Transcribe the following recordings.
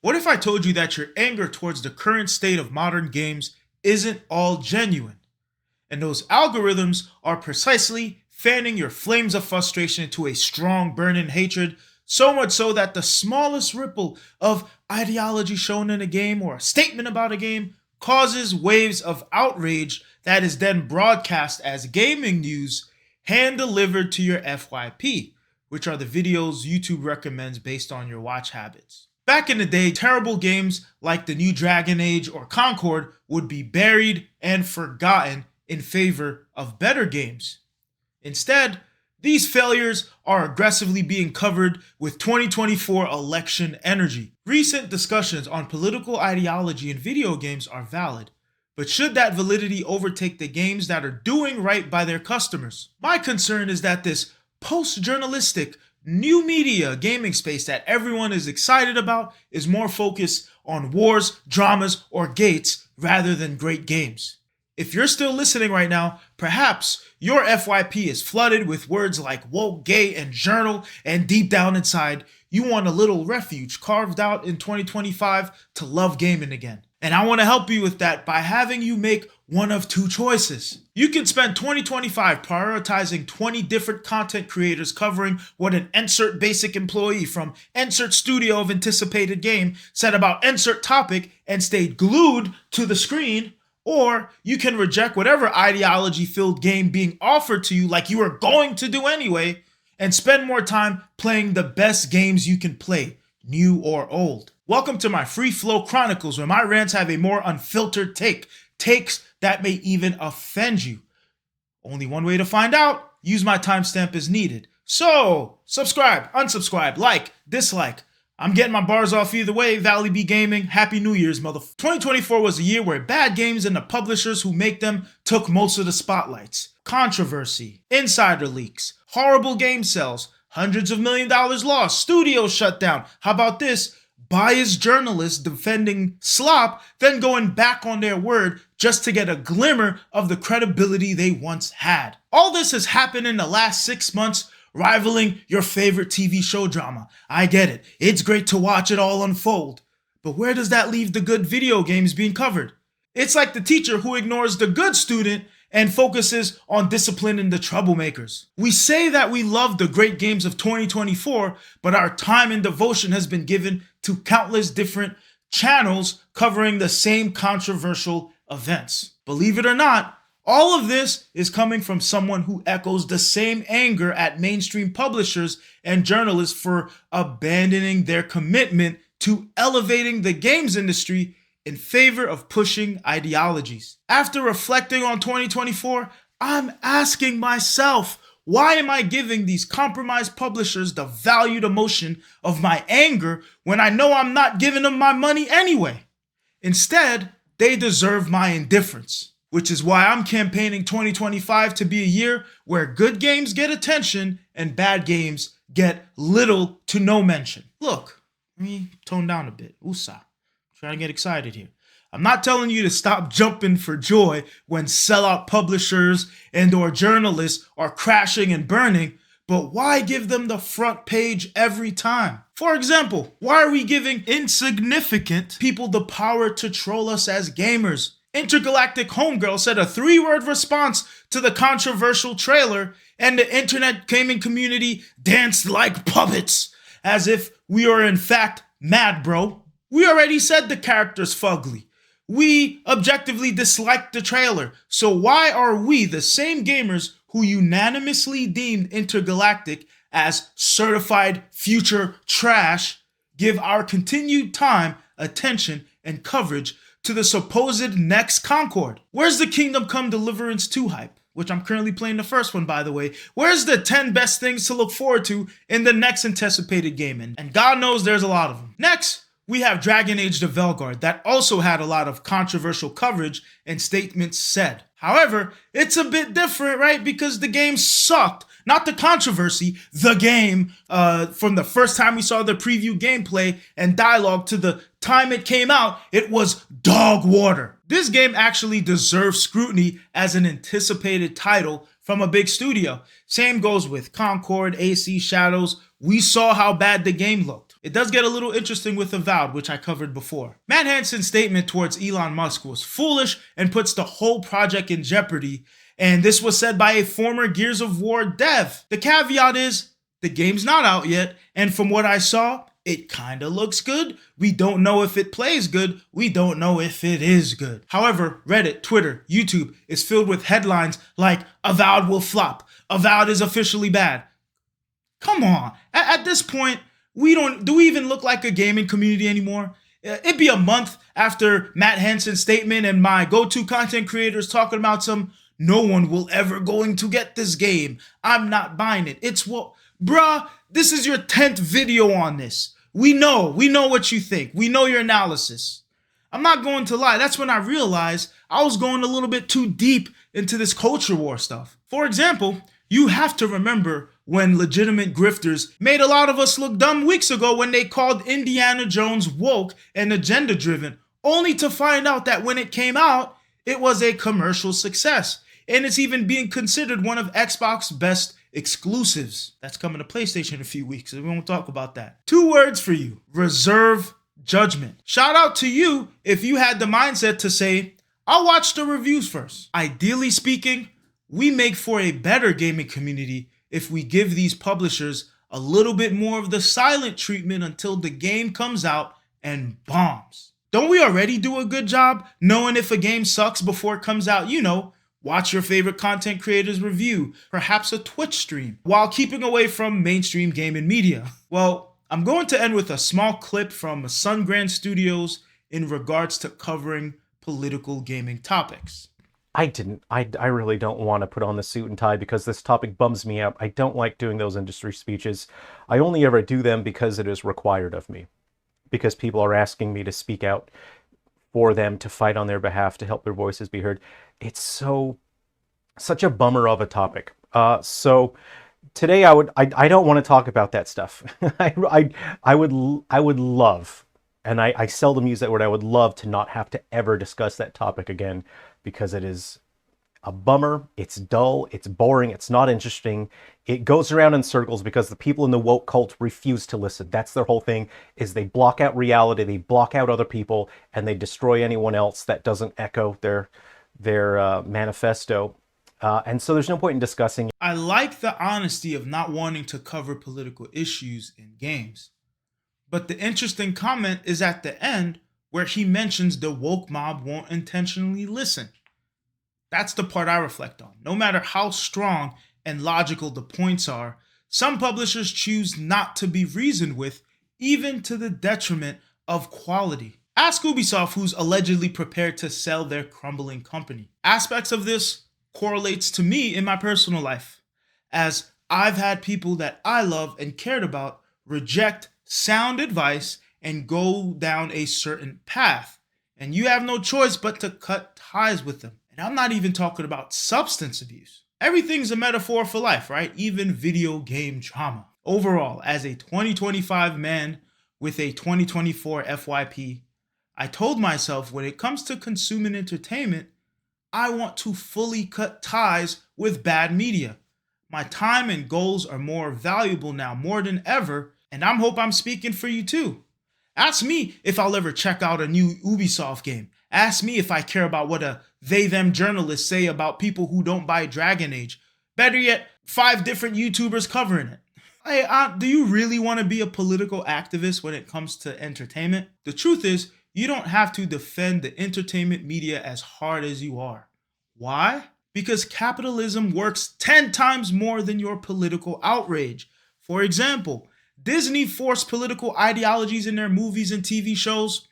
What if I told you that your anger towards the current state of modern games isn't all genuine? And those algorithms are precisely fanning your flames of frustration into a strong burning hatred, so much so that the smallest ripple of ideology shown in a game or a statement about a game causes waves of outrage that is then broadcast as gaming news, hand delivered to your FYP, which are the videos YouTube recommends based on your watch habits. Back in the day, terrible games like the new Dragon Age or Concord would be buried and forgotten in favor of better games. Instead, these failures are aggressively being covered with 2024 election energy. Recent discussions on political ideology in video games are valid, but should that validity overtake the games that are doing right by their customers? My concern is that this post-journalistic new media gaming space that everyone is excited about is more focused on wars, dramas, or gates rather than great games. If you're still listening right now, perhaps your FYP is flooded with words like woke, gay, and journal, and deep down inside, you want a little refuge carved out in 2025 to love gaming again. And I want to help you with that by having you make one of two choices. You can spend 2025 prioritizing 20 different content creators covering what an insert basic employee from insert studio of anticipated game said about insert topic and stayed glued to the screen. Or you can reject whatever ideology-filled game being offered to you like you were going to do anyway and spend more time playing the best games you can play, new or old. Welcome to my Free Flow Chronicles, where my rants have a more unfiltered takes that may even offend you. Only one way to find out, use my timestamp as needed. So, subscribe, unsubscribe, like, dislike. I'm getting my bars off either way. Valley B Gaming, Happy New Year's, motherfucker. 2024 was a year where bad games and the publishers who make them took most of the spotlights. Controversy, insider leaks, horrible game sales, hundreds of $1 million lost, studios shut down. How about this? Biased journalists defending Slop, then going back on their word just to get a glimmer of the credibility they once had. All this has happened in the last 6 months, rivaling your favorite TV show drama. I get it. It's great to watch it all unfold. But where does that leave the good video games being covered? It's like the teacher who ignores the good student and focuses on disciplining the troublemakers. We say that we love the great games of 2024, but our time and devotion has been given to countless different channels covering the same controversial events. Believe it or not, all of this is coming from someone who echoes the same anger at mainstream publishers and journalists for abandoning their commitment to elevating the games industry in favor of pushing ideologies. After reflecting on 2024, I'm asking myself, why am I giving these compromised publishers the valued emotion of my anger when I know I'm not giving them my money anyway? Instead, they deserve my indifference. Which is why I'm campaigning 2025 to be a year where good games get attention and bad games get little to no mention. Look, let me tone down a bit. Usa. Trying to get excited here. I'm not telling you to stop jumping for joy when sellout publishers and or journalists are crashing and burning, but why give them the front page every time? For example, why are we giving insignificant people the power to troll us as gamers? Intergalactic Homegirl said a 3-word response to the controversial trailer, and the internet gaming community danced like puppets, as if we are in fact mad, bro. We already said the character's fugly. We objectively disliked the trailer, so why are we, the same gamers who unanimously deemed Intergalactic as certified future trash, give our continued time, attention, and coverage to the supposed next Concord? Where's the Kingdom Come Deliverance 2 hype? Which I'm currently playing the first one, by the way. Where's the 10 best things to look forward to in the next anticipated game? And God knows there's a lot of them. Next, we have Dragon Age the Velguard that also had a lot of controversial coverage and statements said. However, it's a bit different, right? Because the game sucked. Not the controversy, the game, from the first time we saw the preview gameplay and dialogue to the time it came out, it was dog water. This game actually deserves scrutiny as an anticipated title from a big studio. Same goes with Concord, AC Shadows. We saw how bad the game looked. It does get a little interesting with Avowed, which I covered before. Matt Hansen's statement towards Elon Musk was foolish and puts the whole project in jeopardy, and this was said by a former Gears of War dev. The caveat is, the game's not out yet, and from what I saw, it kinda looks good. We don't know if it plays good. We don't know if it is good. However, Reddit, Twitter, YouTube is filled with headlines like, Avowed will flop. Avowed is officially bad. Come on. At this point, do we even look like a gaming community anymore? It'd be a month after Matt Hansen's statement and my go-to content creators talking about no one will ever going to get this game. I'm not buying it. Bruh, this is your 10th video on this. We know what you think. We know your analysis. I'm not going to lie. That's when I realized I was going a little bit too deep into this culture war stuff. For example, you have to remember when legitimate grifters made a lot of us look dumb weeks ago when they called Indiana Jones woke and agenda driven, only to find out that when it came out, it was a commercial success. And it's even being considered one of Xbox's best exclusives. That's coming to PlayStation in a few weeks, so we won't talk about that. 2 words for you: reserve judgment. Shout out to you if you had the mindset to say, I'll watch the reviews first. Ideally speaking, we make for a better gaming community if we give these publishers a little bit more of the silent treatment until the game comes out and bombs. Don't we already do a good job knowing if a game sucks before it comes out? Watch your favorite content creators review, perhaps a Twitch stream, while keeping away from mainstream gaming media. Well, I'm going to end with a small clip from Sungrand Studios in regards to covering political gaming topics. I really don't want to put on the suit and tie because this topic bums me out. I don't like doing those industry speeches. I only ever do them because it is required of me. Because people are asking me to speak out for them, to fight on their behalf, to help their voices be heard. It's such a bummer of a topic. So today I don't want to talk about that stuff. I would love, and I seldom use that word, I would love to not have to ever discuss that topic again, because it is a bummer, it's dull, it's boring, it's not interesting. It goes around in circles because the people in the woke cult refuse to listen. That's their whole thing, is they block out reality, they block out other people, and they destroy anyone else that doesn't echo their manifesto. And so there's no point in discussing. I like the honesty of not wanting to cover political issues in games. But the interesting comment is at the end where he mentions the woke mob won't intentionally listen. That's the part I reflect on. No matter how strong and logical the points are, some publishers choose not to be reasoned with, even to the detriment of quality. Ask Ubisoft, who's allegedly prepared to sell their crumbling company. Aspects of this correlates to me in my personal life, as I've had people that I love and cared about reject sound advice and go down a certain path, and you have no choice but to cut ties with them. And I'm not even talking about substance abuse. Everything's a metaphor for life, right? Even video game drama. Overall, as a 2025 man with a 2024 FYP, I told myself when it comes to consuming entertainment, I want to fully cut ties with bad media. My time and goals are more valuable now, more than ever, and I hope I'm speaking for you too. Ask me if I'll ever check out a new Ubisoft game. Ask me if I care about what a they-them journalists say about people who don't buy Dragon Age. Better yet, 5 different YouTubers covering it. Hey, do you really want to be a political activist when it comes to entertainment? The truth is, you don't have to defend the entertainment media as hard as you are. Why? Because capitalism works 10 times more than your political outrage. For example, Disney forced political ideologies in their movies and TV shows.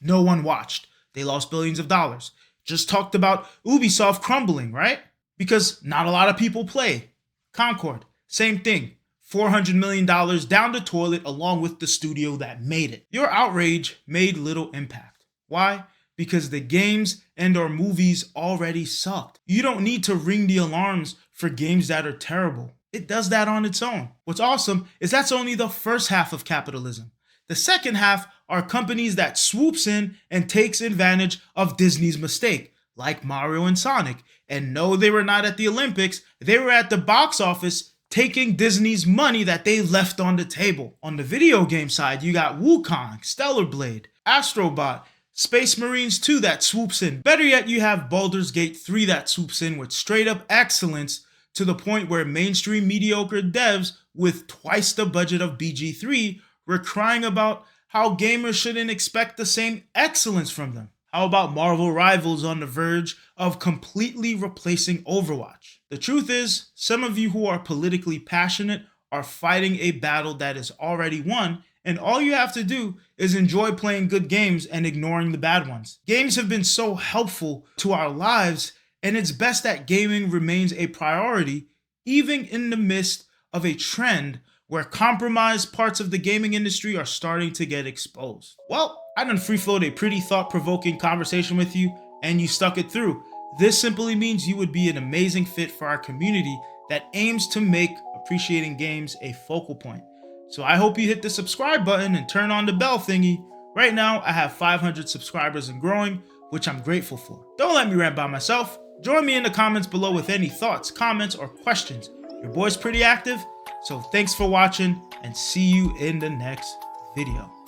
No one watched. They lost billions of dollars. Just talked about Ubisoft crumbling, right? Because not a lot of people play. Concord, same thing. $400 million down the toilet along with the studio that made it. Your outrage made little impact. Why? Because the games and or movies already sucked. You don't need to ring the alarms for games that are terrible. It does that on its own. What's awesome is that's only the first half of capitalism. The second half are companies that swoops in and takes advantage of Disney's mistake, like Mario and Sonic. And no, they were not at the Olympics. They were at the box office taking Disney's money that they left on the table. On the video game side, you got Wukong, Stellar Blade, Astrobot, Space Marines 2 that swoops in. Better yet, you have Baldur's Gate 3 that swoops in with straight up excellence to the point where mainstream mediocre devs with twice the budget of BG3 were crying about how gamers shouldn't expect the same excellence from them. How about Marvel Rivals on the verge of completely replacing Overwatch? The truth is, some of you who are politically passionate are fighting a battle that is already won, and all you have to do is enjoy playing good games and ignoring the bad ones. Games have been so helpful to our lives, and it's best that gaming remains a priority, even in the midst of a trend where compromised parts of the gaming industry are starting to get exposed. Well, I done free-flowed a pretty thought-provoking conversation with you, and you stuck it through. This simply means you would be an amazing fit for our community that aims to make appreciating games a focal point. So I hope you hit the subscribe button and turn on the bell thingy. Right now, I have 500 subscribers and growing, which I'm grateful for. Don't let me rant by myself. Join me in the comments below with any thoughts, comments, or questions. Your boy's pretty active, so thanks for watching and see you in the next video.